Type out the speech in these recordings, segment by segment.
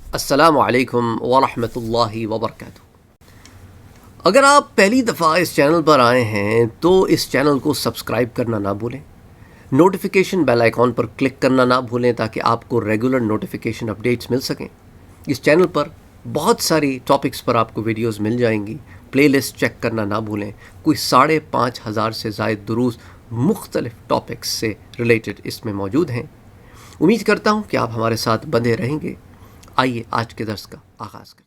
السلام علیکم ورحمۃ اللہ وبرکاتہ۔ اگر آپ پہلی دفعہ اس چینل پر آئے ہیں تو اس چینل کو سبسکرائب کرنا نہ بھولیں، نوٹیفیکیشن بیل آئیکن پر کلک کرنا نہ بھولیں تاکہ آپ کو ریگولر نوٹیفیکیشن اپڈیٹس مل سکیں۔ اس چینل پر بہت ساری ٹاپکس پر آپ کو ویڈیوز مل جائیں گی، پلے لسٹ چیک کرنا نہ بھولیں۔ کوئی 5,500 سے زائد دروس مختلف ٹاپکس سے ریلیٹڈ اس میں موجود ہیں۔ امید کرتا ہوں کہ آپ ہمارے ساتھ بندے رہیں گے۔ آئیے آج کے درس کا آغاز کرتے ہیں۔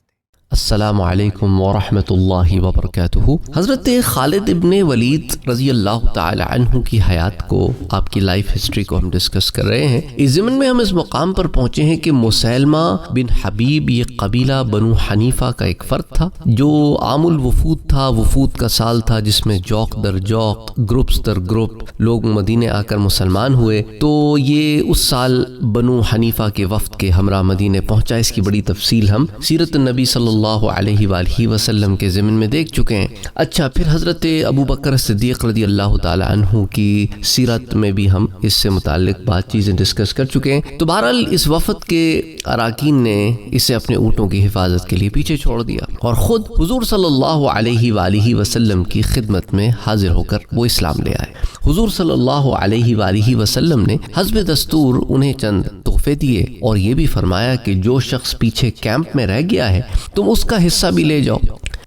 السلام علیکم ورحمۃ اللہ وبرکاتہ۔ حضرت خالد ابن ولید رضی اللہ تعالی عنہ کی حیات کو، آپ کی لائف ہسٹری کو ہم ڈسکس کر رہے ہیں۔ اس ضمن میں ہم اس مقام پر پہنچے ہیں کہ مسیلمہ بن حبیب یہ قبیلہ بنو حنیفہ کا ایک فرد تھا جو عام الوفود تھا۔ وفود کا سال تھا جس میں جوق در جوق، گروپس در گروپ لوگ مدینے آ کر مسلمان ہوئے۔ تو یہ اس سال بنو حنیفہ کے وفد کے ہمراہ مدینے پہنچا۔ اس کی بڑی تفصیل ہم سیرت النبی صلی اللہ علیہ وآلہ وسلم کے ضمن میں دیکھ چکے ہیں۔ اچھا، پھر حضرت ابو بکر صدیق رضی اللہ تعالی عنہ کی سیرت میں بھی ہم اس سے متعلق بات چیزیں ڈسکس کر چکے ہیں۔ تو بہرحال اس وفد کے اراکین نے اسے اپنے اونٹوں کی حفاظت کے لیے پیچھے چھوڑ دیا اور خود حضور صلی اللہ علیہ وآلہ وسلم کی خدمت میں حاضر ہو کر وہ اسلام لے آئے۔ حضور صلی اللہ علیہ وآلہ وسلم نے حسب دستور انہیں چند تحفے دیے اور یہ بھی فرمایا کہ جو شخص پیچھے کیمپ میں رہ گیا ہے تم اس کا حصہ بھی لے جاؤ،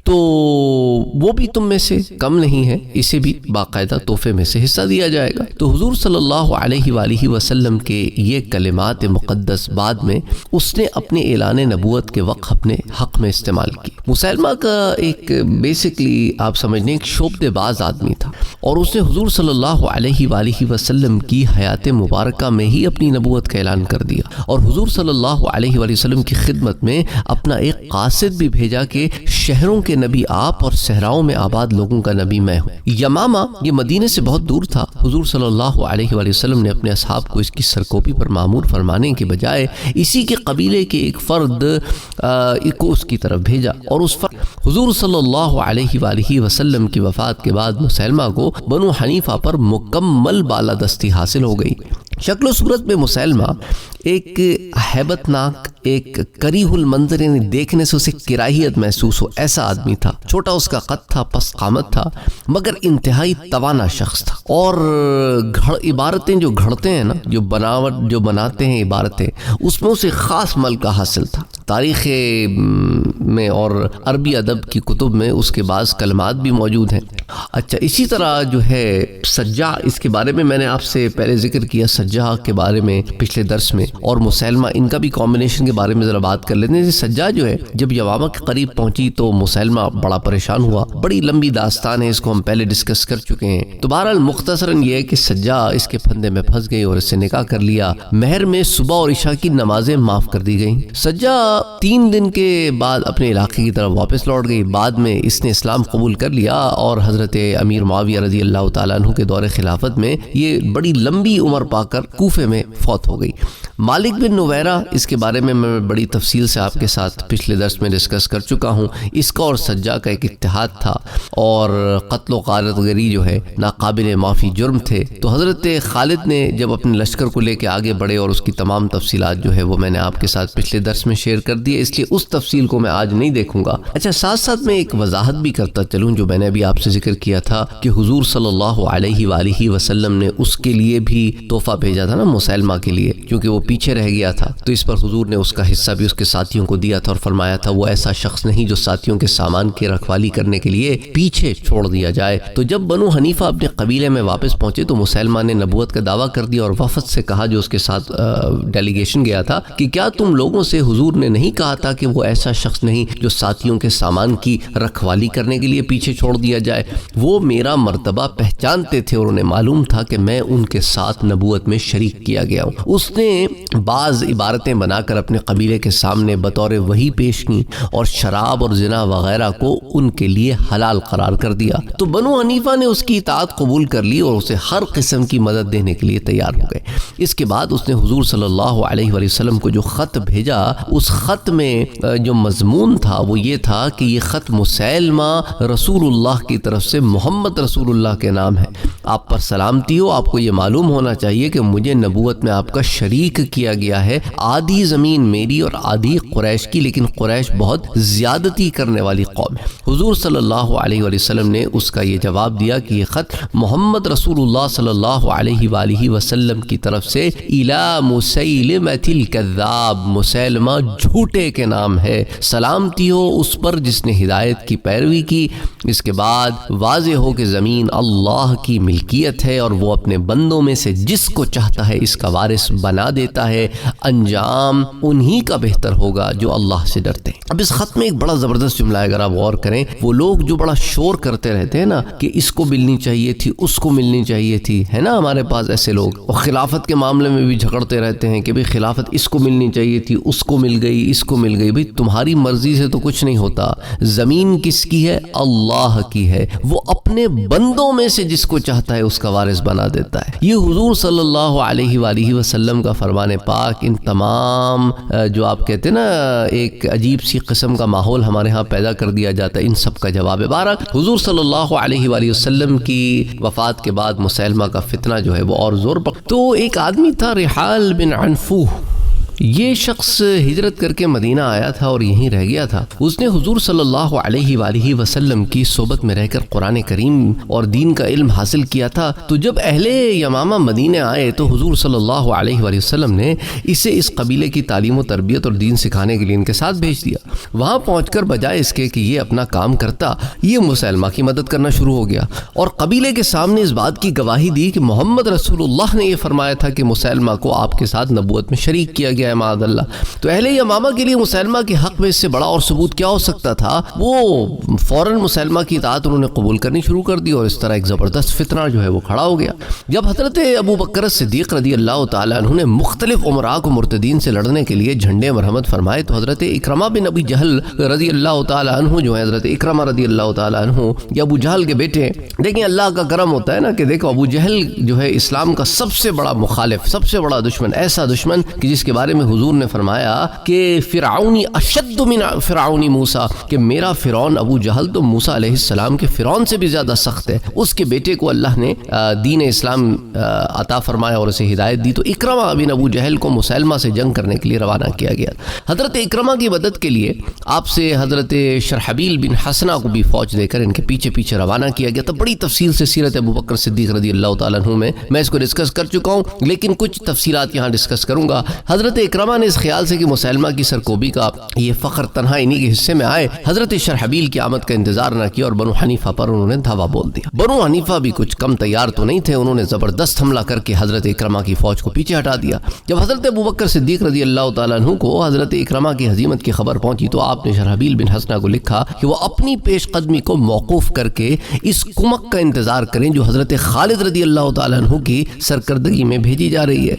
تو وہ بھی تم میں سے کم نہیں ہے، اسے بھی باقاعدہ تحفے میں سے حصہ دیا جائے گا۔ تو حضور صلی اللہ علیہ وآلہ وسلم کے یہ کلمات مقدس بعد میں اس نے اپنے اعلان نبوت کے وقت اپنے حق میں استعمال کی۔ مسیلمہ کا ایک بیسکلی آپ سمجھنے ایک شعبدے باز آدمی تھا اور اس نے حضور صلی اللہ علیہ وآلہ وسلم کی حیات مبارکہ میں ہی اپنی نبوت کا اعلان کر دیا اور حضور صلی اللہ علیہ وآلہ وسلم کی خدمت میں اپنا ایک قاصد بھی بھیجا کہ شہروں کے نبی آپ اور صحراؤں میں آباد لوگوں کا نبی میں ہوں۔ یمامہ یہ مدینے سے بہت دور تھا۔ حضور صلی اللہ علیہ وآلہ وسلم نے اپنے اصحاب کو اس کی سرکوبی پر مامور فرمانے کے بجائے اسی کے قبیلے کے ایک فرد کو اس کی طرف بھیجا اور اس فرد حضور صلی اللہ علیہ وآلہ وسلم کی وفات کے بعد مسیلمہ کو بنو حنیفہ پر مکمل بالادستی حاصل ہو گئی۔ شکل و صورت میں مسیلمہ ایک ہیبت ناک، ایک کریہ المنظر، یعنی دیکھنے سے اسے کراہیت محسوس ہو ایسا آدمی تھا۔ چھوٹا اس کا قد تھا، پس قامت تھا، مگر انتہائی توانا شخص تھا اور عبارتیں جو گھڑتے ہیں نا، جو بناوٹ جو بناتے ہیں عبارتیں، اس میں اسے خاص ملکہ حاصل تھا۔ تاریخ میں اور عربی ادب کی کتب میں اس کے بعض کلمات بھی موجود ہیں۔ اچھا، اسی طرح جو ہے سجا، اس کے بارے میں نے آپ سے پہلے ذکر کیا سجا کے بارے میں پچھلے درس میں، اور مسیلمہ ان کا بھی کمبینیشن کے بارے میں ذرا بات کر لیتے ہیں۔ سجا جو ہے جب یمامہ کے قریب پہنچی تو مسیلمہ بڑا پریشان ہوا۔ بڑی لمبی داستان ہے، اس کو ہم پہلے ڈسکس کر چکے ہیں۔ تو بہرحال مختصراً یہ ہے کہ سجا اس کے پھندے میں پھنس گئی اور اس سے نکاح کر لیا۔ مہر میں صبح اور عشاء کی نمازیں معاف کر دی گئیں۔ سجا 3 دن کے بعد اپنے علاقے کی طرف واپس لوٹ گئی۔ بعد میں اس نے اسلام قبول کر لیا اور حضرت امیر معاویہ رضی اللہ تعالیٰ عنہ کے دور خلافت میں یہ بڑی لمبی عمر پا کر کوفے میں فوت ہو گئی۔ مالک بن نویرہ، اس کے بارے میں بڑی تفصیل سے آپ کے ساتھ پچھلے درس میں ڈسکس کر چکا ہوں۔ اس کا اور سجا کا ایک اتحاد تھا اور قتل و غارت گری جو ہے ناقابل معافی جرم تھے۔ تو حضرت خالد نے جب اپنے لشکر کو لے کے آگے بڑھے اور اس کی تمام تفصیلات جو ہے وہ میں نے آپ کے ساتھ پچھلے درس میں شیئر کر دی، اس لیے اس تفصیل کو میں آج نہیں دیکھوں گا۔ اچھا، ساتھ ساتھ میں ایک وضاحت بھی کرتا چلوں جو میں نے ابھی آپ سے ذکر کیا تھا کہ حضور صلی اللہ علیہ وآلہ وسلم نے اس کے لیے بھی تحفہ بھیجا تھا نا، مسیلمہ کے لیے، کیونکہ وہ پیچھے رہ گیا تھا۔ تو اس پر حضور نے اس کا حصہ بھی اس کے ساتھیوں کو دیا تھا اور فرمایا تھا وہ ایسا شخص نہیں جو ساتھیوں کے سامان کی رکھوالی کرنے کے لیے پیچھے چھوڑ دیا جائے۔ تو جب بنو حنیفہ اپنے قبیلے میں واپس پہنچے تو مسیلمہ نے نبوت کا دعویٰ کر دیا اور وفد سے کہا جو اس کے ساتھ ڈیلیگیشن گیا تھا کہ کیا تم لوگوں سے حضور نے نہیں کہا تھا کہ وہ ایسا شخص نہیں جو ساتھیوں کے سامان کی رکھوالی کرنے کے لیے پیچھے چھوڑ دیا جائے؟ وہ میرا مرتبہ پہچانتے تھے اور انہیں معلوم تھا کہ میں ان کے ساتھ نبوت میں شریک کیا گیا ہوں۔ اس نے بعض عبارتیں بنا کر اپنے قبیلے کے سامنے بطور وحی پیش کی اور شراب اور زنا وغیرہ کو ان کے لیے حلال قرار کر دیا۔ تو بنو حنیفہ نے اس کی اطاعت قبول کر لی اور اسے ہر قسم کی مدد دینے کے لیے تیار ہو گئے۔ اس کے بعد اس نے حضور صلی اللہ علیہ وآلہ وسلم کو جو خط بھیجا، اس خط میں جو مضمون تھا وہ یہ تھا کہ یہ خط مسیلمہ رسول اللہ کی طرف سے محمد رسول اللہ کے نام ہے، آپ پر سلامتی ہو، آپ کو یہ معلوم ہونا چاہیے کہ مجھے نبوت میں آپ کا شریک کیا گیا ہے، آدھی زمین میری اور آدھی قریش کی، لیکن قریش بہت زیادتی کرنے والی قوم ہے۔ حضور صلی اللہ علیہ وآلہ وسلم نے اس کا یہ جواب دیا کہ یہ خط محمد رسول اللہ صلی اللہ علیہ وآلہ وسلم کی طرف سے الی مسیلمۃ الکذاب، مسیلمہ جھوٹے کے نام ہے، سلامتی ہو اس پر جس نے ہدایت کی پیروی کی۔ اس کے بعد واضح ہو کہ زمین اللہ کی ملکیت ہے اور وہ اپنے بندوں میں سے جس کو چاہتا ہے اس کا وارث بنا دیتا ہے، انجام انہی کا بہتر ہوگا جو اللہ سے ڈرتے ہیں۔ اب اس خط میں ایک بڑا زبردست جملہ ہے، اگر آپ غور کریں، وہ لوگ جو بڑا شور کرتے رہتے ہیں نا کہ اس کو ملنی چاہیے تھی، اس کو ملنی چاہیے تھی، ہے نا ہمارے پاس ایسے لوگ، اور خلافت کے معاملے میں بھی جھگڑتے رہتے ہیں کہ بھئی خلافت اس کو ملنی چاہیے تھی، اس کو مل گئی، اس کو مل گئی۔ بھئی تمہاری مرضی سے تو کچھ نہیں ہوتا، زمین کس کی ہے؟ اللہ کی ہے، وہ اپنے بندوں میں سے جس کو چاہتا ہے اس کا وارث بنا دیتا ہے۔ یہ حضور صلی اللہ علیہ وآلہ وسلم کا فرمان پاک ان تمام جو آپ کہتے ہیں نا ایک عجیب سی قسم کا ماحول ہمارے ہاں پیدا کر دیا جاتا ہے، ان سب کا جواب ہے۔ بہرحال حضور صلی اللہ علیہ وآلہ وسلم کی وفات کے بعد مسیلمہ کا فتنہ جو ہے وہ اور زور پکڑا۔ تو ایک آدمی تھا رحال بن عنفوہ، یہ شخص ہجرت کر کے مدینہ آیا تھا اور یہیں رہ گیا تھا۔ اس نے حضور صلی اللہ علیہ وآلہ وسلم کی صحبت میں رہ کر قرآن کریم اور دین کا علم حاصل کیا تھا۔ تو جب اہل یمامہ مدینہ آئے تو حضور صلی اللہ علیہ وآلہ وسلم نے اسے اس قبیلے کی تعلیم و تربیت اور دین سکھانے کے لیے ان کے ساتھ بھیج دیا۔ وہاں پہنچ کر بجائے اس کے کہ یہ اپنا کام کرتا، یہ مسیلمہ کی مدد کرنا شروع ہو گیا اور قبیلے کے سامنے اس بات کی گواہی دی کہ محمد رسول اللہ نے یہ فرمایا تھا کہ مسیلمہ کو آپ کے ساتھ نبوت میں شریک کیا گیا ہے، معاذ اللہ۔ تو اہل یمامہ کے لیے مسیلمہ کے حق میں اس سے بڑا اور ثبوت کیا ہو سکتا تھا؟ وہ فوراً مسیلمہ کی اطاعت انہوں نے قبول کرنی شروع کر دی اور اس طرح ایک زبردست فتنہ جو ہے وہ کھڑا ہو گیا۔ جب حضرت ابو بکر صدیق رضی اللہ تعالیٰ عنہ نے مختلف امراء کو مرتدین سے لڑنے کے لیے جھنڈے مرحمت فرمائے تو حضرت اکرمہ بن ابی جہل رضی اللہ تعالیٰ عنہ جو ہے، حضرت اکرمہ رضی اللہ تعالیٰ عنہ یا ابو جہل کے بیٹے، دیکھیں اللہ کا کرم ہوتا ہے نا کہ دیکھو ابو جہل جو ہے اسلام کا سب سے بڑا مخالف، سب سے بڑا دشمن، ایسا دشمن کہ جس کے بارے میں حضور نے فرمایا کہ فرعونی اشد من فرعونی موسیٰ، کہ میرا فرعون ابو جہل تو موسیٰ علیہ السلام کے فرعون سے بھی زیادہ سخت ہے۔ اس کے بیٹے کو اللہ نے دین اسلام عطا فرمایا اور اسے ہدایت دی۔ تو اکرمہ بن ابو جہل کو مسیلمہ سے جنگ کرنے کے لیے روانہ کیا گیا۔ حضرت اکرمہ کی مدد کے لیے آپ سے حضرت شرحبیل بن حسنہ کو بھی فوج دے کر ان کے پیچھے پیچھے روانہ کیا گیا۔ تو بڑی تفصیل سے سیرت ابو بکر صدیق رضی اللہ تعالیٰ عنہ میں اس کو ڈسکس کر چکا ہوں، لیکن کچھ تفصیلات یہاں ڈسکس کروں گا۔ حضرت اکرمہ نے اس خیال سے کہ مسیلمہ کی سرکوبی کا یہ فخر تنہا انہی کے حصے میں آئے، حضرت شرحبیل کی آمد کا انتظار نہ کیا اور بنو حنیفہ پر انہوں نے دھاوا بول دیا۔ بنو حنیفہ بھی کچھ کم تیار تو نہیں تھے، انہوں نے زبردست حملہ کر کے حضرت اکرمہ کی فوج کو پیچھے ہٹا دیا۔ جب حضرت ابو بکر صدیق رضی اللہ تعالیٰ عنہ کو حضرت اکرمہ کی ہزیمت کی خبر پہنچی تو آپ نے شرحبیل بن حسنہ کو لکھا کہ وہ اپنی پیش قدمی کو موقوف کر کے اس کمک کا انتظار کریں جو حضرت خالد رضی اللہ تعالیٰ عنہ کی سرکردگی میں بھیجی جا رہی ہے۔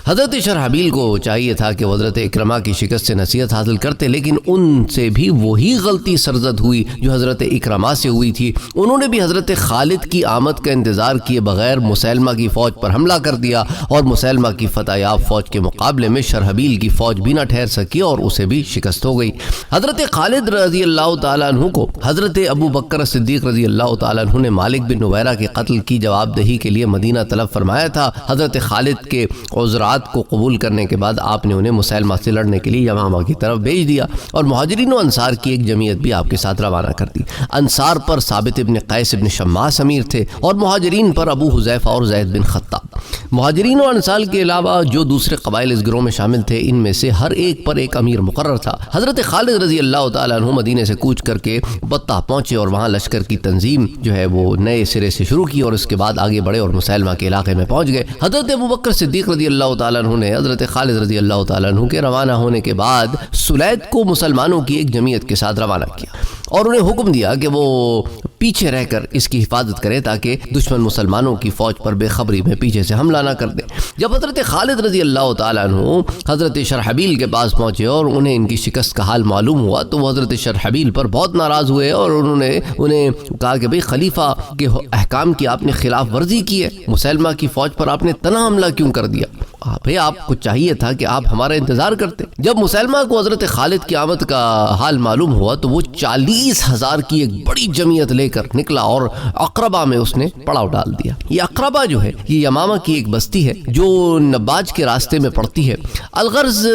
حضرت شرحبیل کو چاہیے تھا کہ وہ حضرت اکرمہ کی شکست سے نصیحت حاصل کرتے، لیکن ان سے بھی وہی غلطی سرزد ہوئی جو حضرت اکرمہ سے ہوئی تھی۔ انہوں نے بھی حضرت خالد کی آمد کا انتظار کیے بغیر مسیلمہ کی فوج پر حملہ کر دیا اور مسیلمہ کی فتح یاب فوج کے مقابلے میں شرحبیل کی فوج بھی نہ ٹھہر سکی اور اسے بھی شکست ہو گئی۔ حضرت خالد رضی اللہ تعالیٰ عنہ کو حضرت ابو بکر صدیق رضی اللہ تعالیٰ عنہ نے مالک بن نویرہ کے قتل کی جواب دہی کے لیے مدینہ طلب فرمایا تھا۔ حضرت خالد کے عذرات کو قبول کرنے کے بعد آپ نے انہیں مسیلمہ سے لڑنے کے لیے یمامہ کی طرف بھیج دیا اور مہاجرین و انصار کی ایک جمعیت بھی آپ کے ساتھ روانہ کر دی۔ انصار پر ثابت ابن قیس ابن شماس امیر تھے اور مہاجرین پر ابو حذیفہ اور زید بن خطاب۔ مہاجرین و انصار کے علاوہ جو دوسرے قبائل اس گروہ میں شامل تھے ان میں سے ہر ایک پر ایک امیر مقرر تھا۔ حضرت خالد رضی اللہ تعالیٰ عنہ مدینے سے کوچ کر کے بطہ پہنچے اور وہاں لشکر کی تنظیم جو ہے وہ نئے سرے سے شروع کی اور اس کے بعد آگے بڑھے اور مسیلمہ کے علاقے میں پہنچ گئے۔ حضرت ابو بکر صدیق رضی اللہ تعالیٰ عنہ نے حضرت خالد رضی اللہ تعالیٰ عنہ کے روانہ ہونے کے بعد سلید کو مسلمانوں کی ایک جمعیت کے ساتھ روانہ کیا اور انہیں حکم دیا کہ وہ پیچھے رہ کر اس کی حفاظت کرے تاکہ دشمن مسلمانوں کی فوج پر بے خبری میں پیچھے سے حملہ نہ کر دے۔ جب حضرت خالد رضی اللہ تعالیٰ عنہ حضرت شرحبیل کے پاس پہنچے اور انہیں ان کی شکست کا حال معلوم ہوا تو وہ حضرت شرحبیل پر بہت ناراض ہوئے اور انہوں نے انہیں کہا کہ بھئی خلیفہ کے احکام کی آپ نے خلاف ورزی کی ہے، مسلمہ کی فوج پر آپ نے تنہا حملہ کیوں کر دیا؟ بھئی آپ کو چاہیے تھا کہ آپ ہمارا انتظار کرتے. جب مسلمہ کو حضرت خالد کی آمد کا حال معلوم ہوا تو وہ 40,000 کی ایک بڑی جمعیت لے کر نکلا اور اقربہ میں اس نے پڑاؤ ڈال دیا. یہ اقربہ جو ہے یہ یمامہ کی ایک بستی ہے جو نباج کے راستے میں پڑتی ہے. الغرض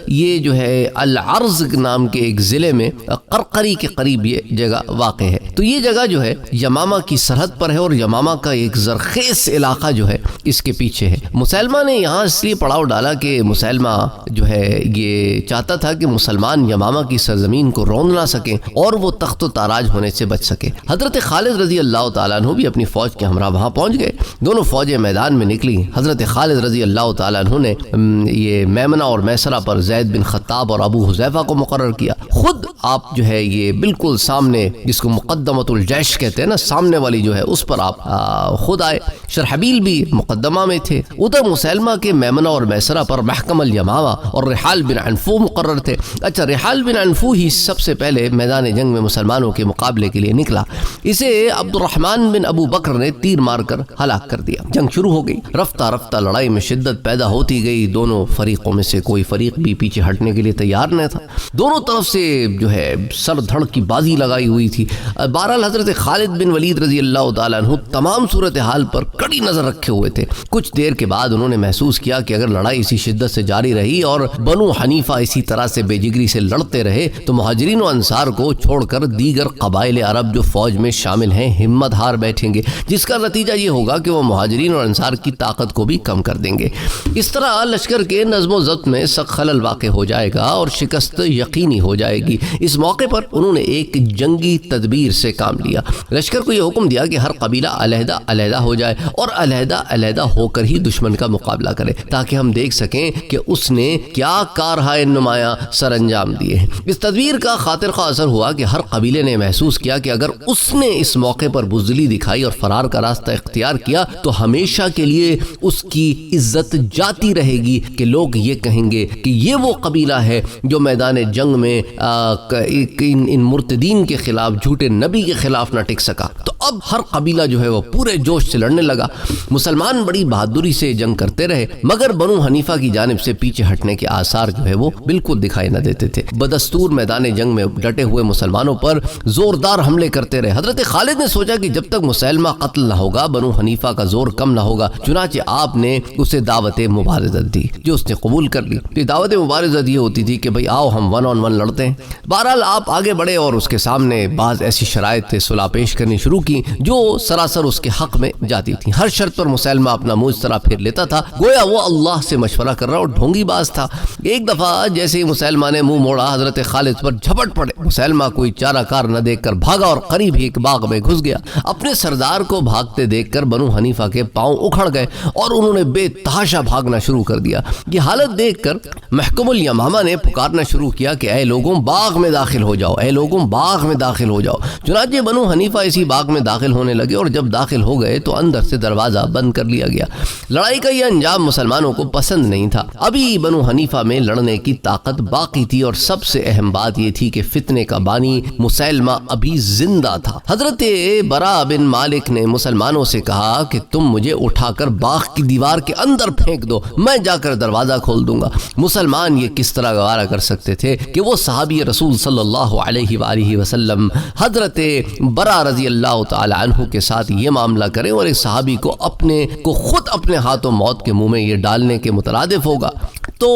یہ جو ہے العرض نام کے ایک ضلع میں قرقری کے قریب یہ جگہ واقع ہے. تو یہ جگہ جو ہے یمامہ کی سرحد پر ہے اور یمامہ کا ایک زرخیز علاقہ جو ہے اس کے پیچھے ہے. مسلمہ نے یہاں اس لیے پڑاؤ ڈالا کہ مسلمہ جو ہے یہ چاہتا تھا کہ مسلمان یمامہ کی سرزمین کو روند نہ سکیں اور وہ تخت و تاراج ہونے سے بچ سکے. حضرت خالد رضی اللہ تعالیٰ عنہ بھی اپنی فوج کے ہمراہ وہاں پہنچ گئے. دونوں فوجیں میدان میں نکلی. حضرت خالد رضی اللہ تعالیٰ عنہ نے یہ میمنہ اور میسرہ پر زید بن خطاب اور ابو حذیفہ کو مقرر کیا. خود آپ جو ہے یہ بالکل سامنے جس کو مقدمۃ الجیش کہتے ہیں نا سامنے والی جو ہے اس پر آپ خود آئے. شرحبیل بھی مقدمہ میں تھے. ادھر مسلمہ کے میمنہ اور میسرہ پر محکم الیمامہ اور رحال بن عنفو مقرر تھے. اچھا رحال بن عنفو ہی سب سے پہلے میدان جنگ میں مسلمانوں کے مقابلے کے لیے نکلا. اسے عبد الرحمن بن ابو بکر نے تیر مار کر ہلاک کر دیا. جنگ شروع ہو گئی. رفتہ رفتہ لڑائی میں شدت پیدا ہوتی گئی. دونوں فریقوں میں سے کوئی فریق بھی پیچھے ہٹنے کے لیے تیار نہ تھا. دونوں طرف سے جو ہے سر دھڑ کی بازی لگائی ہوئی تھی. بہرحال حضرت خالد بن ولید رضی اللہ تعالیٰ عنہ تمام صورتحال پر کڑی نظر رکھے ہوئے تھے. کچھ دیر کے بعد انہوں نے محسوس کیا کہ اگر لڑائی اسی شدت سے جاری رہی اور بنو حنیفہ اسی طرح سے بے جگری سے لڑتے رہے تو مہاجرین و انصار کو چھوڑ کر دیگر قبائل عرب جو فوج میں شامل ہیں ہمت ہار بیٹھیں گے, جس کا نتیجہ یہ ہوگا کہ وہ مہاجرین اور انصار کی طاقت کو بھی کم کر دیں گے. اس طرح لشکر کے نظم و ضبط میں سخت خلل واقع ہو جائے گا اور شکست یقینی ہو جائے گی. اس موقع پر انہوں نے ایک جنگی تدبیر سے کام لیا. لشکر کو یہ حکم دیا کہ ہر قبیلہ علیحدہ علیحدہ ہو جائے اور علیحدہ علیحدہ ہو کر ہی دشمن کا مقابلہ کرے تاکہ ہم دیکھ سکیں کہ اس نے کیا کارہائے نمایاں سر انجام دیے ہیں. اس تدبیر کا خاطر خواہ اثر ہوا کہ ہر قبیلے نے محسوس کیا کہ اگر اس نے اس موقع پر بزدلی دکھائی اور فرار کا راستہ اختیار کیا تو ہمیشہ کے لیے اس کی عزت جاتی رہے گی کہ لوگ یہ کہیں گے کہ یہ وہ قبیلہ ہے جو میدان جنگ میں ان مرتدین کے خلاف جھوٹے نبی کے خلاف نہ ٹک سکا. تو اب ہر قبیلہ جو ہے وہ پورے جوش سے لڑنے لگا. مسلمان بڑی بہادری سے جنگ کرتے رہے مگر بنو حنیفہ کی جانب سے پیچھے ہٹنے کے آثار جو ہے وہ بالکل دکھائی نہ دیتے تھے. بدستور میدان جنگ میں ڈٹے ہوئے مسلمانوں پر زوردار حملے کرتے رہے. حضرت خالد نے سوچا کہ جب تک مسلمہ قتل نہ ہوگا بنو حنیفہ کا زور کم نہ ہوگا. چنانچہ آپ نے اسے دعوت مبارزت دی جو اس نے قبول کر لی. یہ دعوت مبارزت یہ ہوتی تھی کہ بھئی آؤ ہم 1 on 1 لڑتے ہیں. بہرحال آپ آگے بڑھے اور اس کے سامنے بعض ایسی شرائط صلح پیش کرنی شروع کی جو سراسر اس کے حق میں جاتی تھی. ہر شرط پر مسلمہ اپنا منہ اس طرح پھیر لیتا تھا گویا وہ اللہ سے مشورہ کر رہا اور ڈھونگی باز تھا. ایک دفعہ جیسے ہی مسلمہ نے منہ موڑا حضرت خالد پر جھپٹ پڑے. مسلمہ کوئی چارہ کار نہ دیکھ کر بھاگا اور قریب ہی ایک باغ میں گھس گیا. اپنے سردار کو بھاگتے دیکھ کر بنو حنیفہ کے پاؤں اکھڑ گئے اور انہوں نے بے تحاشا بھاگنا شروع کر دیا. یہ حالت دیکھ کر محکم الیمامہ نے پکارنا شروع کیا کہ اے لوگوں باغ میں داخل ہو جاؤ, اے لوگوں باغ میں داخل ہو جاؤ. چنانچہ بنو حنیفہ اسی باغ میں داخل ہونے لگے اور جب داخل ہو گئے تو اندر سے دروازہ بند کر لیا گیا. لڑائی کا یہ انجام مسلمانوں کو پسند نہیں تھا. ابھی بنو حنیفہ میں لڑنے کی طاقت باقی تھی اور سب سے اہم بات یہ تھی کہ فتنے کا بانی مسلمہ ابھی زندہ تھا. حضرت برا بن مالک نے مسلمانوں سے کہا کہ تم مجھے اٹھا کر باغ کی دیوار کے اندر پھینک دو, میں جا کر دروازہ کھول دوں گا. مسلمان یہ کس طرح گوارا کر سکتے تھے کہ وہ صحابی رسول صلی اللہ علیہ وآلہ وسلم حضرت برا رضی اللہ تعالی عنہ کے ساتھ یہ معاملہ کریں اور اس صحابی کو خود اپنے ہاتھوں موت کے منہ میں یہ ڈالنے کے مترادف ہوگا. تو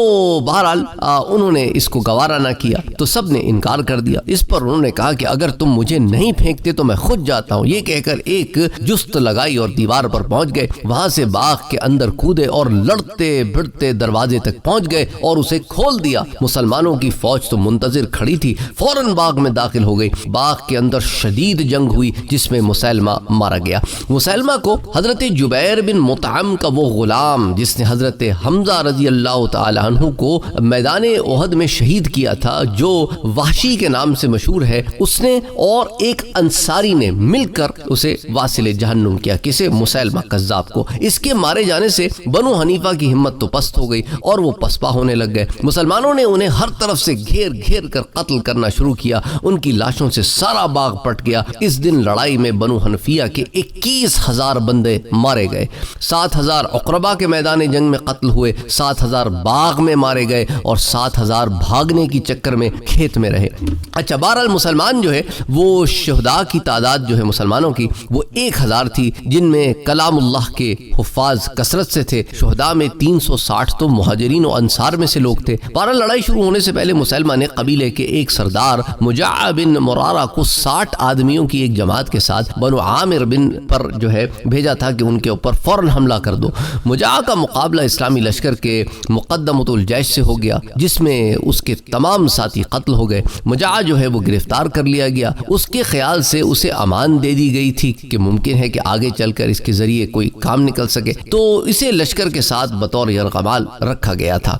بہرحال انہوں نے اس کو گوارا نہ کیا تو سب نے انکار کر دیا. اس پر انہوں نے کہا کہ اگر تم مجھے نہیں پھینکتے تو میں خود جاتا ہوں. یہ کہہ کر ایک جست لگائی اور دیوار پر پہنچ گئے. وہاں سے باغ کے اندر کودے اور لڑتے بھڑتے دروازے تک پہنچ گئے اور اسے کھول دیا. مسلمانوں کی فوج تو منتظر کھڑی تھی, فوراً باغ میں داخل ہو گئی. باغ کے اندر شدید جنگ ہوئی جس میں مسلمہ مارا گیا. مسلمہ کو حضرت جبیر بن مطعم کا وہ غلام جس نے حضرت حمزہ رضی اللہ تعالی تعالی عنہ کو میدان احد میں شہید کیا تھا، جو وحشی کے نام سے مشہور ہے، اس نے اور ایک انصاری نے مل کر اسے واصل جہنم کیا، کسے؟ مسیلمہ کذاب کو۔ اس کے مارے جانے سے بنو حنیفہ کی ہمت تو پست ہو گئی اور وہ پسپا ہونے لگ گئے۔ مسلمانوں نے انہیں ہر طرف سے گھیر گھیر کر قتل کرنا شروع کیا، ان کی لاشوں سے سارا باغ پٹ گیا۔ اس دن لڑائی میں بنو حنفیہ کے 21,000 بندے مارے گئے، 7,000 عقربہ کے میدان جنگ میں قتل ہوئے، 7,000 باغ میں مارے گئے اور 7,000 بھاگنے کی چکر میں کھیت میں رہے۔ اچھا، بہرحال مسلمان جو ہے وہ شہداء کی تعداد جو ہے مسلمانوں کی وہ 1,000 تھی، جن میں کلام اللہ کے حفاظ کثرت سے تھے۔ شہداء میں 360 تو مہاجرین و انصار میں سے لوگ تھے۔ بہرحال لڑائی شروع ہونے سے پہلے مسلمہ نے قبیلے کے ایک سردار مجاع بن مرارہ کو 60 آدمیوں کی ایک جماعت کے ساتھ بنو عامر بن پر جو ہے بھیجا تھا کہ ان کے اوپر فوراً حملہ کر دو۔ مجاع کا مقابلہ اسلامی لشکر کے مقدمۃ الجیش سے ہو گیا، جس میں اس کے تمام ساتھی قتل ہو گئے۔ مجاع جو ہے وہ گرفتار کر لیا گیا۔ اس کے خیال سے اسے امان دے دی گئی تھی کہ ممکن ہے کہ آگے چل کر اس کے ذریعے کوئی کام نکل سکے، تو اسے لشکر کے ساتھ بطور یرغمال رکھا گیا تھا۔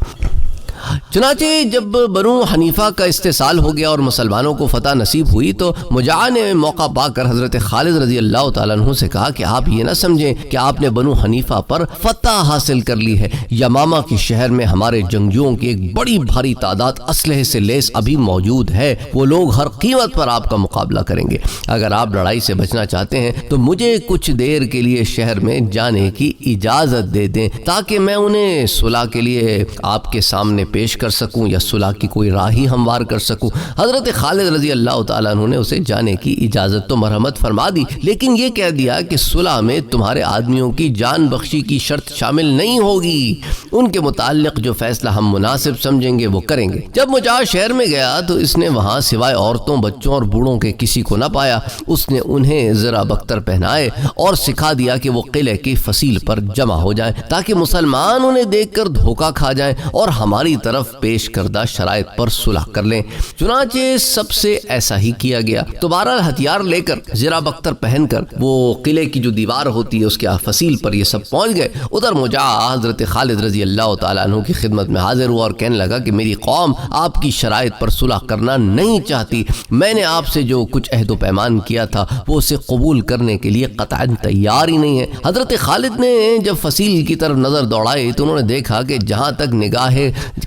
چنانچہ جب بنو حنیفہ کا استحصال ہو گیا اور مسلمانوں کو فتح نصیب ہوئی تو مجاع نے موقع پا کر حضرت خالد رضی اللہ تعالیٰ عنہ سے کہا کہ آپ یہ نہ سمجھیں کہ آپ نے بنو حنیفہ پر فتح حاصل کر لی ہے۔ یمامہ کے شہر میں ہمارے جنگجوؤں کی ایک بڑی بھاری تعداد اسلحے سے لیس ابھی موجود ہے، وہ لوگ ہر قیمت پر آپ کا مقابلہ کریں گے۔ اگر آپ لڑائی سے بچنا چاہتے ہیں تو مجھے کچھ دیر کے لیے شہر میں جانے کی اجازت دے دیں تاکہ میں انہیں صلح کے لیے آپ کے سامنے پیش کر سکوں یا صلح کی کوئی راہ ہی ہموار کر سکوں۔ حضرت خالد رضی اللہ تعالیٰ عنہ نے اسے جانے کی اجازت تو مرحمت فرما دی، لیکن یہ کہہ دیا کہ صلح میں تمہارے آدمیوں کی جان بخشی کی شرط شامل نہیں ہوگی، ان کے متعلق جو فیصلہ ہم مناسب سمجھیں گے وہ کریں گے۔ جب مجاع شہر میں گیا تو اس نے وہاں سوائے عورتوں، بچوں اور بوڑھوں کے کسی کو نہ پایا۔ اس نے انہیں زرہ بختر پہنائے اور سکھا دیا کہ وہ قلعے کی فصیل پر جمع ہو جائیں تاکہ مسلمان انہیں دیکھ کر دھوکہ کھا جائیں اور ہماری طرف پیش کردہ شرائط پر صلح کر لیں۔ چنانچہ سب سے ایسا ہی کیا گیا۔ تو بہرحال ہتھیار لے کر، زرہ بختر پہن کر وہ قلعے کی جو دیوار ہوتی ہے اس کے فصیل پر یہ سب پہنچ گئے۔ ادھر مجاع حضرت خالد رضی اللہ تعالیٰ عنہ کی خدمت میں حاضر ہوا اور کہنے لگا کہ میری قوم آپ کی شرائط پر صلح کرنا نہیں چاہتی، میں نے آپ سے جو کچھ عہد و پیمان کیا تھا وہ اسے قبول کرنے کے لیے قطعاً تیار ہی نہیں ہے۔ حضرت خالد نے جب فصیل کی طرف نظر دوڑائی تو انہوں نے دیکھا کہ جہاں تک نگاہ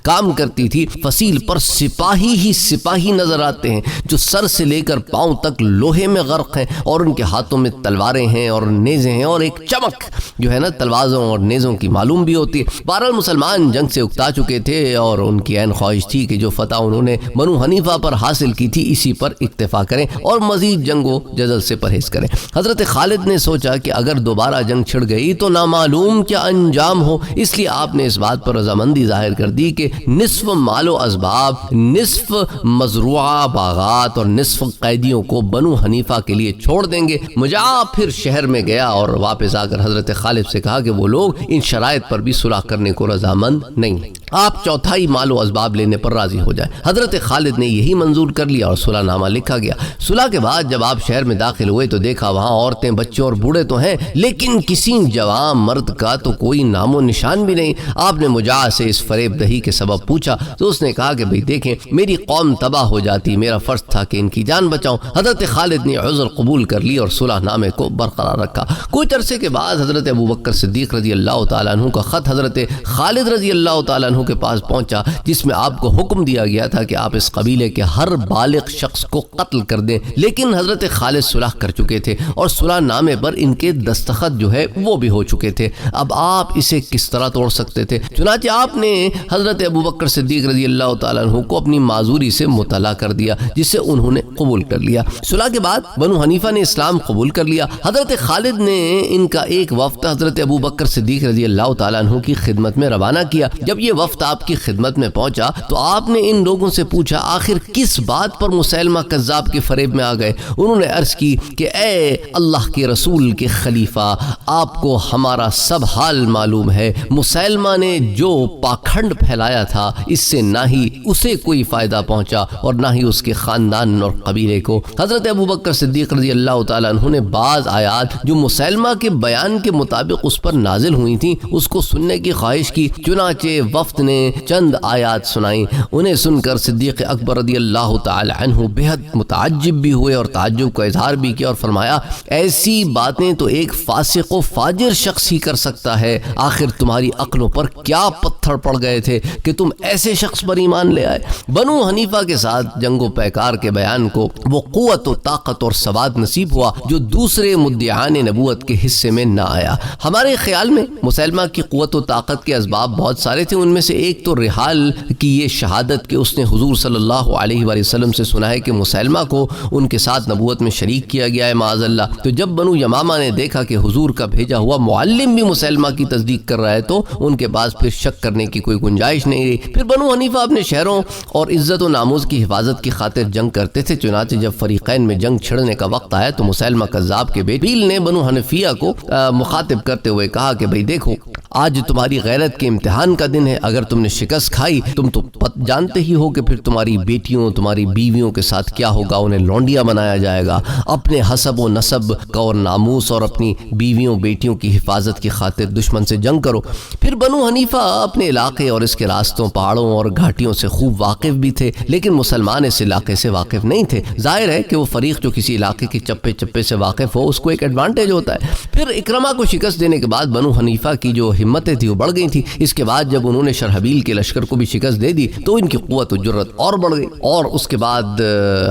کام کرتی تھی فصیل پر سپاہی ہی سپاہی نظر آتے ہیں، جو سر سے لے کر پاؤں تک لوہے میں غرق ہیں اور ان کے ہاتھوں میں تلواریں ہیں اور نیزیں ہیں، اور ایک چمک جو ہے نا تلواروں اور نیزوں کی معلوم بھی ہوتی ہے۔ بہرحال مسلمان جنگ سے اکتا چکے تھے اور ان کی عین خواہش تھی کہ جو فتح انہوں نے بنو حنیفہ پر حاصل کی تھی اسی پر اکتفا کریں اور مزید جنگ و جدل سے پرہیز کریں۔ حضرت خالد نے سوچا کہ اگر دوبارہ جنگ چھڑ گئی تو نامعلوم کیا انجام ہو، اس لیے آپ نے اس بات پر رضامندی ظاہر کر دی کہ نصف مال و اسباب، نصف مزروعہ باغات اور نصف قیدیوں کو بنو حنیفہ کے لیے چھوڑ دیں گے۔ مجاع پھر شہر میں گیا اور واپس آ کر حضرت خالد سے کہا کہ وہ لوگ ان شرائط پر بھی صلح کرنے کو رضامند نہیں، آپ چوتھائی مال و اسباب لینے پر راضی ہو جائیں۔ حضرت خالد نے یہی منظور کر لیا اور صلح نامہ لکھا گیا۔ صلح کے بعد جب آپ شہر میں داخل ہوئے تو دیکھا وہاں عورتیں، بچے اور بوڑھے تو ہیں لیکن کسی جوان مرد کا تو کوئی نام و نشان بھی نہیں۔ آپ نے مجاع سے اس فریب دہی کے سبب پوچھا تو اس نے کہا کہ بھئی دیکھیں میری قوم تباہ ہو جاتی، میرا فرض تھا کہ ان کی جان بچاؤں۔ حضرت خالد نے عذر قبول کر لی اور صلح نامے کو برقرار رکھا۔ کچھ عرصے کے بعد حضرت ابوبکر صدیق رضی اللہ تعالیٰ عنہ کا خط حضرت خالد رضی اللہ تعالیٰ عنہ کے پاس پہنچا، جس میں آپ کو حکم دیا گیا تھا کہ آپ اس قبیلے کے ہر بالغ شخص کو قتل کر دیں، لیکن حضرت خالد صلح کر چکے تھے اور صلح نامے پر ان کے دستخط جو ہے وہ بھی ہو چکے تھے۔ اب آپ اسے کس طرح توڑ سکتے تھے؟ چنانچہ آپ نے حضرت ابوبکر صدیق رضی اللہ تعالیٰ عنہ کو اپنی معذوری سے مطلع کر دیا، جسے انہوں نے قبول کر لیا۔ صلح کے بعد بنو حنیفہ نے اسلام قبول کر لیا۔ حضرت خالد نے ان کا ایک وفد حضرت ابوبکر صدیق رضی اللہ تعالیٰ عنہ کی خدمت میں روانہ کیا۔ جب یہ وفد آپ کی خدمت میں پہنچا تو آپ نے ان لوگوں سے پوچھا آخر کس بات پر مسیلمہ کذاب کے فریب میں آ گئے؟ انہوں نے عرض کی کہ اے اللہ کے رسول کے خلیفہ، آپ کو ہمارا سب حال معلوم ہے۔ مسیلمہ نے جو پاکھنڈ پھیلایا تھا اس سے نہ ہی اسے کوئی فائدہ پہنچا اور نہ ہی اس کے خاندان اور قبیلے کو۔ حضرت ابوبکر صدیق رضی اللہ تعالیٰ عنہ نے بعض آیات جو مسیلمہ کے بیان کے مطابق اس پر نازل ہوئی تھیں اس کو سننے کی خواہش کی۔ چنانچہ وفد وقت نے چند آیات سنائیں، انہیں سن کر صدیق اکبر رضی اللہ تعالی عنہ بہت متعجب بھی ہوئے اور تعجب کا اظہار بھی کیا اور فرمایا ایسی باتیں تو ایک فاسق و فاجر شخص ہی کر سکتا ہے، آخر تمہاری عقلوں پر کیا پتھر پڑ گئے تھے کہ تم ایسے شخص پر ایمان لے آئے؟ بنو حنیفہ کے ساتھ جنگ و پیکار کے بیان کو وہ قوت و طاقت اور سواد نصیب ہوا جو دوسرے مدعیان نبوت کے حصے میں نہ آیا۔ ہمارے خیال میں مسلمہ کی قوت و طاقت کے اسباب بہت سارے تھے، ان میں سے ایک تو رحال کی یہ شہادت کہ اس نے حضور صلی اللہ علیہ وآلہ وسلم سے سنا ہے کہ مسلمہ کو ان کے ساتھ نبوت میں شریک کیا گیا ہے معاذ اللہ۔ تو جب بنو یمامہ نے دیکھا کہ حضور کا بھیجا ہوا معلم بھی مسلمہ کی تصدیق کر رہا ہے تو ان کے پاس پھر شک کرنے کی کوئی گنجائش نہیں رہی۔ پھر بنو حنیفہ اپنے شہروں اور عزت و ناموز کی حفاظت کی خاطر جنگ کرتے تھے، چنانچہ جب فریقین میں جنگ چھڑنے کا وقت آیا تو مسلمہ کذاب کے بیٹیل نے بنو حنفیہ کو مخاطب کرتے ہوئے کہا کہ بھئی دیکھو آج تمہاری غیرت کے امتحان کا دن ہے، اگر تم نے شکست کھائی تم تو جانتے ہی ہو کہ پھر تمہاری بیٹیوں تمہاری بیویوں کے ساتھ کیا ہوگا، انہیں لونڈیا بنایا جائے گا۔ اپنے حسب و نسب کا اور ناموس اور اپنی بیویوں بیٹیوں کی حفاظت کی خاطر دشمن سے جنگ کرو۔ پھر بنو حنیفہ اپنے علاقے اور اس کے راستوں پہاڑوں اور گھاٹیوں سے خوب واقف بھی تھے، لیکن مسلمان اس علاقے سے واقف نہیں تھے۔ ظاہر ہے کہ وہ فریق جو کسی علاقے کے چپے چپے سے واقف ہو اس کو ایک ایڈوانٹیج ہوتا ہے۔ پھر اکرمہ کو شکست دینے کے بعد بنو حنیفہ کی جو ہمتیں تھی وہ بڑھ گئی تھی۔ اس کے بعد جب انہوں نے شرحبیل کے لشکر کو بھی شکست دے دی تو ان کی قوت و جرت اور بڑھ گئی، اور اس کے بعد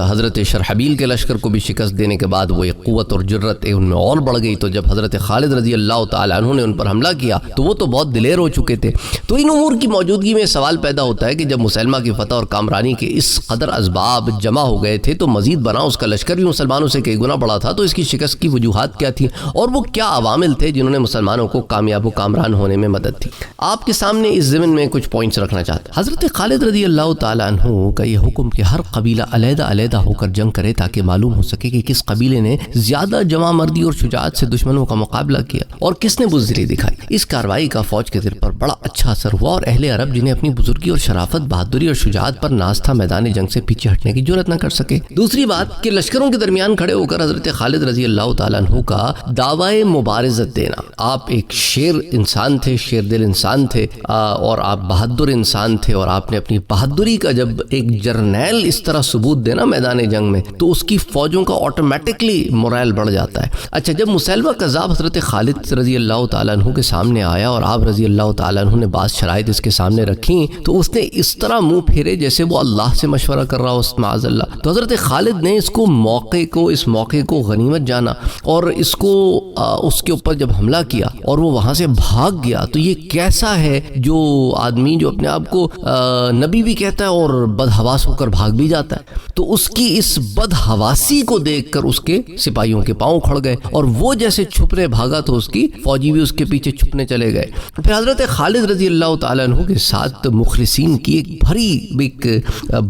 حضرت شرحبیل کے لشکر کو بھی شکست دینے کے بعد وہ ایک قوت اور جرت ان میں اور بڑھ گئی۔ تو جب حضرت خالد رضی اللہ تعالی عنہ نے ان پر حملہ کیا تو وہ تو بہت دلیر ہو چکے تھے۔ تو ان امور کی موجودگی میں سوال پیدا ہوتا ہے کہ جب مسلمہ کی فتح اور کامرانی کے اس قدر اسباب جمع ہو گئے تھے تو مزید بنا اس کا لشکر بھی مسلمانوں سے کئی گنا بڑا تھا، تو اس کی شکست کی وجوہات کیا تھی اور وہ کیا عوامل تھے جنہوں نے مسلمانوں کو کامیاب و کامران ہونے میں مدد تھی؟ آپ کے سامنے اس ضمن میں کچھ پوائنٹس رکھنا چاہتا ہوں۔ حضرت خالد رضی اللہ تعالی عنہ کا یہ حکم کہ ہر قبیلہ علیحدہ علیحدہ ہو کر جنگ کرے تاکہ معلوم ہو سکے کہ کس قبیلے نے زیادہ جمع مردی اور شجاعت سے دشمنوں کا مقابلہ کیا اور کس نے بزدلی دکھائی۔ اس کارروائی کا فوج کے دل پر بڑا اچھا اثر ہوا اور اہل عرب جنہیں اپنی بزرگی اور شرافت، بہادری اور شجاعت پر ناز تھا، میدان جنگ سے پیچھے ہٹنے کی جرات نہ کر سکے۔ دوسری بات کہ لشکروں کے درمیان کھڑے ہو کر حضرت خالد رضی اللہ تعالیٰ عنہ کا دعوی مبارزت دینا۔ آپ ایک شیر انسان تھے، شیر دل انسان تھے، اور آپ بہادر انسان تھے، اور آپ نے اپنی بہادری کا جب ایک جرنیل اس طرح ثبوت دینا میدان جنگ میں تو اس کی فوجوں کا آٹومیٹکلی مورائل بڑھ جاتا ہے۔ اچھا، جب مسلمہ کذاب حضرت خالد رضی اللہ تعالیٰ عنہ کے سامنے آیا اور آپ رضی اللہ تعالیٰ عنہ نے بعض شرائط اس کے سامنے رکھی تو اس نے اس طرح منہ پھیرے جیسے وہ اللہ سے مشورہ کر رہا ہو معاذ اللہ۔ تو حضرت خالد نے اس موقع کو غنیمت جانا اور اس کے اوپر جب حملہ کیا اور وہ وہاں سے بھاگ گیا تو یہ کیسا ہے جو آدمی جو اپنے آپ کو نبی بھی کہتا ہے اور بدحواس ہو کر بھاگ بھی جاتا ہے، تو اس کی اس بدحواسی کو دیکھ کر اس کے سپاہیوں کے پاؤں کھڑ گئے اور وہ جیسے چھپنے بھاگا تو اس کی فوجی بھی اس کے پیچھے چھپنے چلے گئے۔ پھر حضرت خالد رضی اللہ تعالیٰ عنہ کے ساتھ مخلصین کی ایک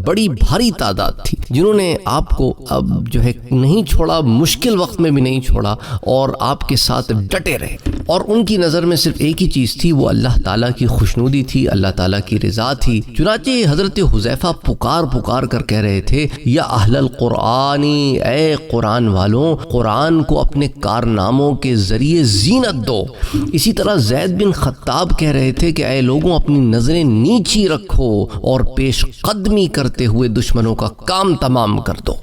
بڑی بھاری تعداد تھی جنہوں نے آپ کو اب جو ہے نہیں چھوڑا، مشکل وقت میں بھی نہیں چھوڑا اور آپ کے ساتھ ڈٹے رہے، اور ان کی نظر میں صرف ایک ہی چیز تھی، وہ اللہ تعالیٰ کی خوشنودی تھی، اللہ تعالیٰ کی رضا تھی۔ چنانچہ حضرت حذیفہ پکار کر کہہ رہے تھے، یا اہل القرآن، اے قرآن والوں، قرآن کو اپنے کارناموں کے ذریعے زینت دو۔ اسی طرح زید بن خطاب کہہ رہے تھے کہ اے لوگوں اپنی نظریں نیچی رکھو اور پیش قدمی کرتے ہوئے دشمنوں کا کام تمام کر دو۔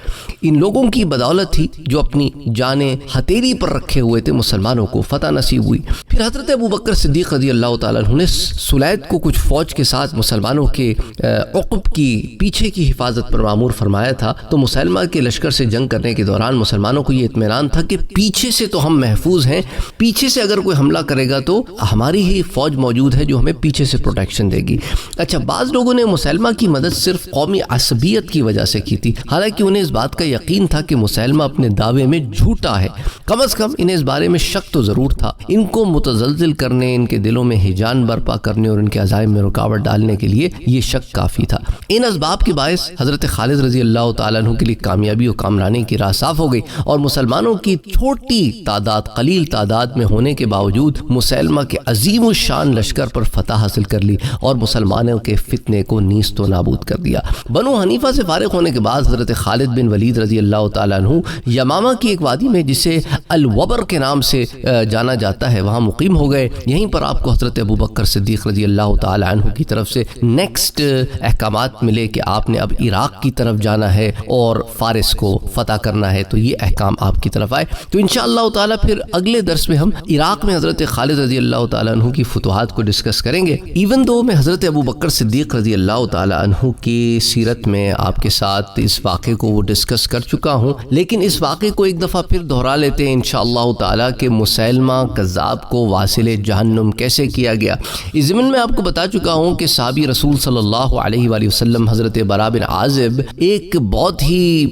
ان لوگوں کی بدولت ہی جو اپنی جانیں ہتھیلی پر رکھے ہوئے تھے مسلمانوں کو فتح نصیب ہوئی۔ پھر حضرت ابوبکر صدیق رضی اللہ تعالیٰ عنہ نے سلید کو کچھ فوج کے ساتھ مسلمانوں کے عقب کی پیچھے کی حفاظت پر مامور فرمایا تھا، تو مسلمہ کے لشکر سے جنگ کرنے کے دوران مسلمانوں کو یہ اطمینان تھا کہ پیچھے سے تو ہم محفوظ ہیں، پیچھے سے اگر کوئی حملہ کرے گا تو ہماری ہی فوج موجود ہے جو ہمیں پیچھے سے پروٹیکشن دے گی۔ اچھا، بعض لوگوں نے مسلمہ کی مدد صرف قومی عصبیت کی وجہ سے کی تھی، حالانکہ انہیں اس بات کا یقین تھا کہ مسلمہ اپنے دعوے میں جھوٹا ہے، کم از کم انہیں اس بارے میں شک تو ضرور تھا۔ ان کو متزلزل کرنے، ان کے دلوں میں ہیجان برپا کرنے اور ان کے عزائم میں رکاوٹ ڈالنے کے لیے یہ شک کافی تھا۔ ان اسباب کے باعث حضرت خالد رضی اللہ تعالیٰ عنہ کے لیے کامیابی و کامرانی کی راہ صاف ہو گئی، اور مسلمانوں کی چھوٹی تعداد، قلیل تعداد میں ہونے کے باوجود مسلمہ کے عظیم الشان لشکر پر فتح حاصل کر لی اور مسلمانوں کے فتنے کو نیست و نابود کر دیا۔ بنو حنیفہ سے فارغ ہونے کے بعد بعد حضرت خالد بن ولید رضی اللہ تعالیٰ عنہ یمامہ کی ایک وادی میں جسے الوبر کے نام سے جانا جاتا ہے وہاں مقیم ہو گئے. یہیں پر آپ کو حضرت ابو بکر صدیق رضی اللہ تعالیٰ عنہ کی طرف سے نیکسٹ احکامات ملے کہ آپ نے اب عراق کی طرف جانا ہے اور فارس کو فتح کرنا ہے. تو یہ احکام آپ کی طرف آئے. تو انشاءاللہ تعالیٰ پھر اگلے درس میں ہم عراق میں حضرت خالد رضی اللہ تعالیٰ عنہ کی فتوحات کو ڈسکس کریں گے. ایون دو میں حضرت ابو بکر صدیق رضی اللہ تعالیٰ عنہ کی سیرت میں آپ کے ساتھ اس واقعے کو وہ ڈسکس کر چکا ہوں، لیکن اس واقعے کو ایک دفعہ پھر دہرا لیتے ہیں انشاءاللہ تعالیٰ کہ مسیلمہ کذاب کو واصل جہنم کیسے کیا گیا. اس ضمن میں آپ کو بتا چکا ہوں کہ صحابی رسول صلی اللہ علیہ وآلہ وسلم حضرت برا بن عازب ایک بہت ہی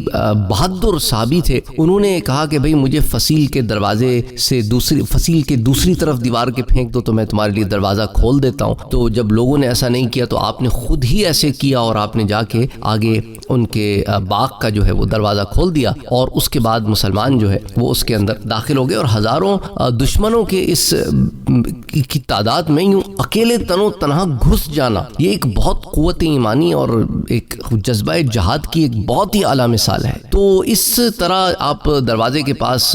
بہادر صحابی تھے. انہوں نے کہا کہ بھئی مجھے فصیل کے دروازے سے فصیل کے دوسری طرف دیوار کے پھینک دو تو میں تمہارے لیے دروازہ کھول دیتا ہوں. تو جب لوگوں نے ایسا نہیں کیا تو آپ نے خود ہی ایسے کیا اور آپ نے جا کے آگے ان کے باغ کا جو ہے وہ دروازہ کھول دیا اور اس کے بعد مسلمان جو ہے وہ اس کے اندر داخل ہو گئے. اور ہزاروں دشمنوں کے اس کی تعداد میں یوں اکیلے تنہا گھس جانا یہ ایک بہت قوت ایمانی اور ایک جذبہ جہاد کی ایک بہت ہی اعلیٰ مثال ہے. تو اس طرح آپ دروازے کے پاس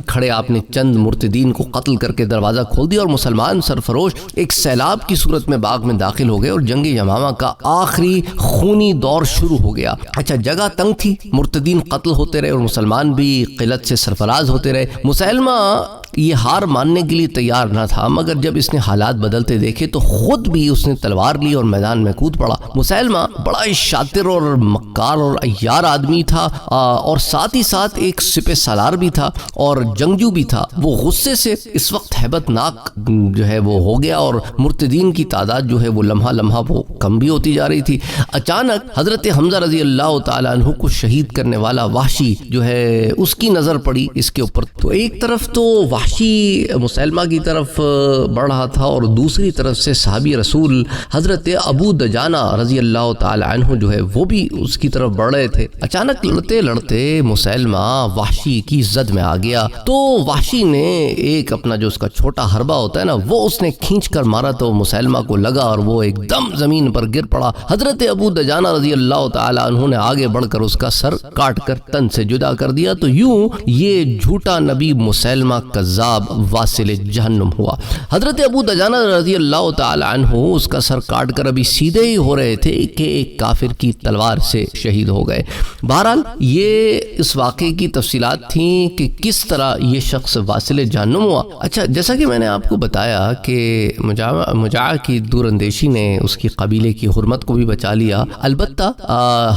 کھڑے آپ نے چند مرتدین کو قتل کر کے دروازہ کھول دیا اور مسلمان سرفروش ایک سیلاب کی صورت میں باغ میں داخل ہو گئے اور جنگ یمامہ کا آخری خونی دور شروع ہو گیا. اچھا جگہ تنگ تھی، مرتدین قتل ہوتے رہے اور مسلمان بھی قلت سے سرفراز ہوتے رہے. مسلمہ یہ ہار ماننے کے لیے تیار نہ تھا، مگر جب اس نے حالات بدلتے دیکھے تو خود بھی اس نے تلوار لی اور میدان میں کود پڑا. مسلمہ بڑا ہی شاطر اور مکار اور عیار آدمی تھا اور ساتھ ہی ساتھ ایک سپہ سالار بھی تھا اور جنگجو بھی تھا. وہ غصے سے اس وقت ہیبت ناک جو ہے وہ ہو گیا اور مرتدین کی تعداد جو ہے وہ لمحہ لمحہ وہ کم بھی ہوتی جا رہی تھی. اچانک حضرت حمزہ رضی اللہ تعالیٰ عنہ کو شہید کرنے والا وحشی جو ہے اس کی نظر پڑی اس کے اوپر. تو ایک طرف تو وحشی مسلمہ کی طرف بڑھ رہا تھا اور دوسری طرف سے صحابی رسول حضرت ابو دجانہ رضی اللہ تعالی عنہ جو ہے وہ بھی اس کی طرف بڑھ رہے تھے. اچانک لڑتے لڑتے مسلمہ وحشی کی زد میں آ گیا. تو وحشی نے ایک اپنا جو اس کا چھوٹا حربہ ہوتا ہے نا وہ اس نے کھینچ کر مارا تو مسلمہ کو لگا اور وہ ایک دم زمین پر گر پڑا. حضرت ابو دجانہ رضی اللہ تعالی عنہ نے آگے بڑھ کر اس کا سر کاٹ کر تن سے جدا کر دیا. تو یوں یہ جھوٹا نبی مسلمہ کذاب واصل جہنم ہوا. حضرت ابو دجانہ رضی اللہ تعالی عنہ اس کا سر کاٹ کر ابھی سیدھے ہی ہو رہے تھے کہ ایک کافر کی تلوار سے شہید ہو گئے. بہرحال یہ اس واقعے کی تفصیلات تھیں کہ کس طرح یہ شخص واصل جہنم ہوا. اچھا جیسا کہ میں نے آپ کو بتایا کہ مجاع کی دور اندیشی نے اس کی قبیلے کی حرمت کو بھی بچا لیا. البتہ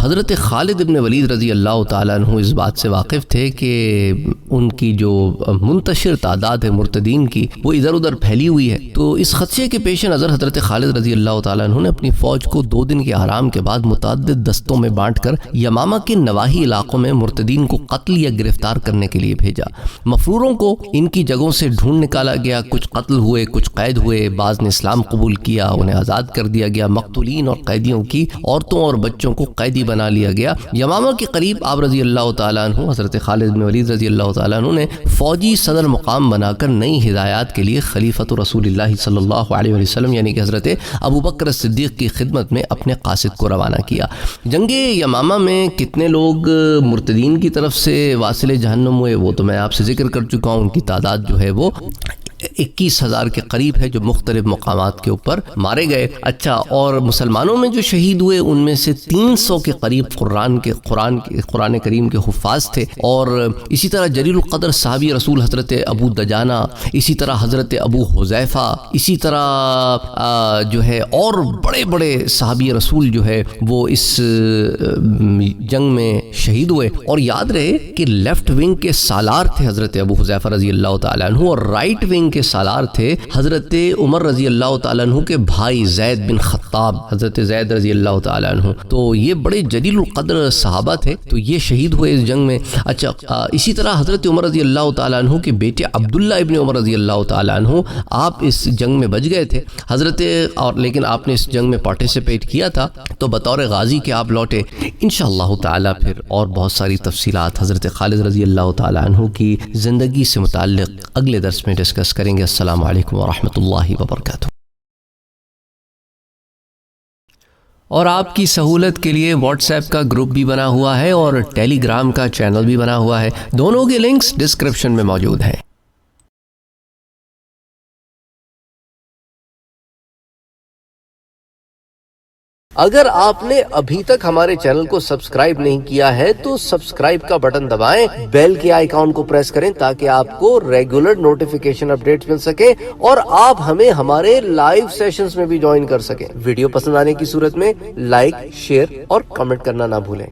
حضرت خالد بن ولید رضی اللہ تعالیٰ عنہ اس بات سے واقف تھے کہ ان کی جو منتشر تعداد ہے مرتدین کی وہ ادھر ادھر پھیلی ہوئی ہے. تو اس خدشے کے پیش نظر حضرت خالد رضی اللہ تعالیٰ عنہ نے اپنی فوج کو 2 دن کے آرام کے بعد متعدد دستوں میں بانٹ کر یمامہ کے نواحی علاقوں میں مرتدین کو قتل یا گرفتار کرنے کے لیے بھیجا. مفروروں کو ان کی جگہوں سے ڈھونڈ نکالا گیا. کچھ قتل ہوئے، کچھ قید ہوئے، بعض نے اسلام قبول کیا، انہیں آزاد کر دیا گیا. مقتولین اور قیدیوں کی عورتوں اور بچوں کو قیدی بنا لیا گیا. یمامہ کے قریب آپ رضی اللہ تعالیٰ عنہ حضرت خالد بن ولید رضی اللہ تعالیٰ عنہ نے فوجی صدر مقام بنا کر نئی ہدایات کے لیے خلیفۃ رسول اللہ صلی اللہ علیہ وسلم یعنی کہ حضرت ابو بکر صدیق کی خدمت میں اپنے قاصد کو روانہ کیا. جنگ یمامہ میں کتنے لوگ مرتدین کی طرف سے واصل جہنم ہوئے وہ تو میں آپ سے ذکر کر چکا ہوں. ان کی تعداد جو ہے وہ 21,000 کے قریب ہے جو مختلف مقامات کے اوپر مارے گئے. اچھا اور مسلمانوں میں جو شہید ہوئے ان میں سے 300 کے قریب قرآن کریم کے حفاظ تھے. اور اسی طرح جلیل القدر صحابی رسول حضرت ابو دجانہ، اسی طرح حضرت ابو حذیفہ، اسی طرح جو ہے اور بڑے بڑے صحابی رسول جو ہے وہ اس جنگ میں شہید ہوئے. اور یاد رہے کہ لیفٹ ونگ کے سالار تھے حضرت ابو حذیفہ رضی اللہ تعالیٰ عنہ اور رائٹ ونگ کے سالار تھے حضرت عمر رضی اللہ تعالیٰ عنہ کے بھائی زید بن خطاب، حضرت زید رضی اللہ تعالیٰ عنہ. تو یہ بڑے جلیل القدر صحابہ تھے تو یہ شہید ہوئے اس جنگ میں. اچھا اسی طرح حضرت عمر رضی اللہ تعالیٰ عنہ کے بیٹے عبداللہ ابن عمر رضی اللہ تعالیٰ عنہ آپ اس جنگ میں بچ گئے تھے لیکن آپ نے اس جنگ میں پارٹیسپیٹ کیا تھا تو بطور غازی کے آپ لوٹے. انشاءاللہ تعالیٰ پھر اور بہت ساری تفصیلات حضرت خالد رضی اللہ تعالیٰ عنہ کی زندگی سے متعلق اگلے درس میں ڈسکس کریں گے. السلام علیکم ورحمۃ اللہ وبرکاتہ. اور آپ کی سہولت کے لیے واٹس ایپ کا گروپ بھی بنا ہوا ہے اور ٹیلی گرام کا چینل بھی بنا ہوا ہے. دونوں کے لنکس ڈسکرپشن میں موجود ہیں. اگر آپ نے ابھی تک ہمارے چینل کو سبسکرائب نہیں کیا ہے تو سبسکرائب کا بٹن دبائیں، بیل کے آئیکن کو پریس کریں تاکہ آپ کو ریگولر نوٹیفیکیشن اپڈیٹس مل سکے اور آپ ہمیں ہمارے لائیو سیشنز میں بھی جوائن کر سکیں. ویڈیو پسند آنے کی صورت میں لائک، شیئر اور کمنٹ کرنا نہ بھولیں.